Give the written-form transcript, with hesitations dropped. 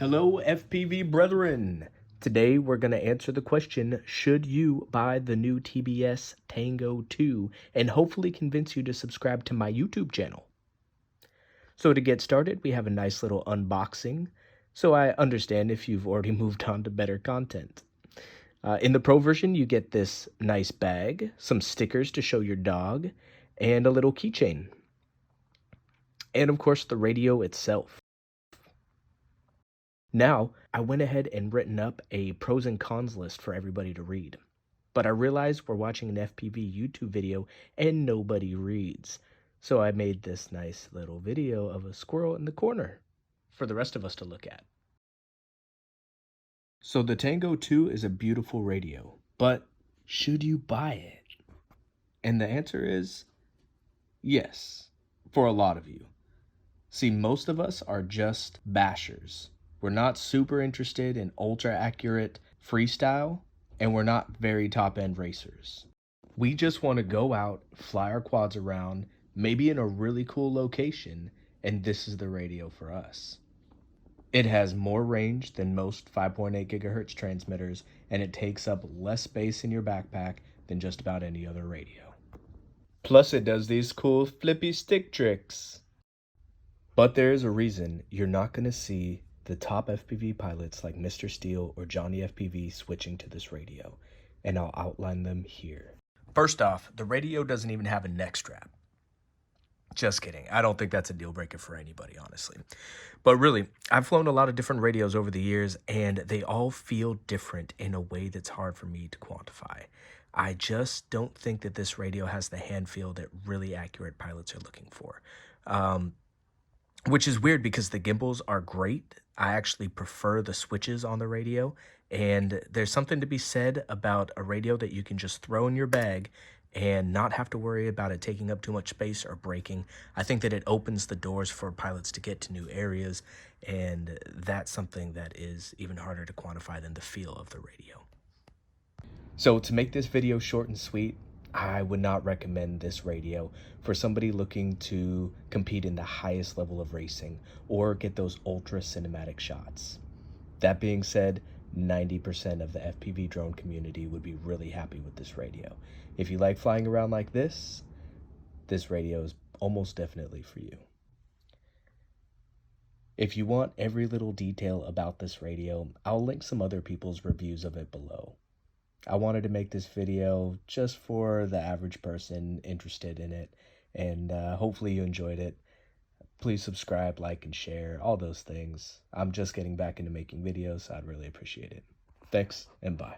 Hello, FPV brethren. Today we're going to answer the question, should you buy the new TBS Tango 2, and hopefully convince you to subscribe to my YouTube channel. So to get started, we have a nice little unboxing, so I understand if you've already moved on to better content. In the Pro version, you get this nice bag, some stickers to show your dog, and a little keychain. And of course, the radio itself. Now, I went ahead and written up a pros and cons list for everybody to read. But I realized we're watching an FPV YouTube video and nobody reads. So I made this nice little video of a squirrel in the corner for the rest of us to look at. So the Tango 2 is a beautiful radio, but should you buy it? And the answer is yes, for a lot of you. See, most of us are just bashers. We're not super interested in ultra accurate freestyle, and we're not very top end racers. We just want to go out, fly our quads around, maybe in a really cool location, and this is the radio for us. It has more range than most 5.8 gigahertz transmitters, and it takes up less space in your backpack than just about any other radio. Plus, it does these cool flippy stick tricks. But there is a reason you're not going to see the top FPV pilots like Mr. Steele or Johnny FPV switching to this radio, and I'll outline them here. First off, the radio doesn't even have a neck strap. Just kidding. I don't think that's a deal breaker for anybody, honestly. But really, I've flown a lot of different radios over the years, and they all feel different in a way that's hard for me to quantify. I just don't think that this radio has the hand feel that really accurate pilots are looking for. Which is weird because the gimbals are great. I actually prefer the switches on the radio, and there's something to be said about a radio that you can just throw in your bag and not have to worry about it taking up too much space or breaking. I think that it opens the doors for pilots to get to new areas, and that's something that is even harder to quantify than the feel of the radio. So to make this video short and sweet, I would not recommend this radio for somebody looking to compete in the highest level of racing or get those ultra cinematic shots. That being said, 90% of the FPV drone community would be really happy with this radio. If you like flying around like this radio is almost definitely for you. If you want every little detail about this radio, I'll link some other people's reviews of it below. I wanted to make this video just for the average person interested in it, and hopefully you enjoyed it. Please subscribe, like, and share, all those things. I'm just getting back into making videos, so I'd really appreciate it. Thanks, and bye.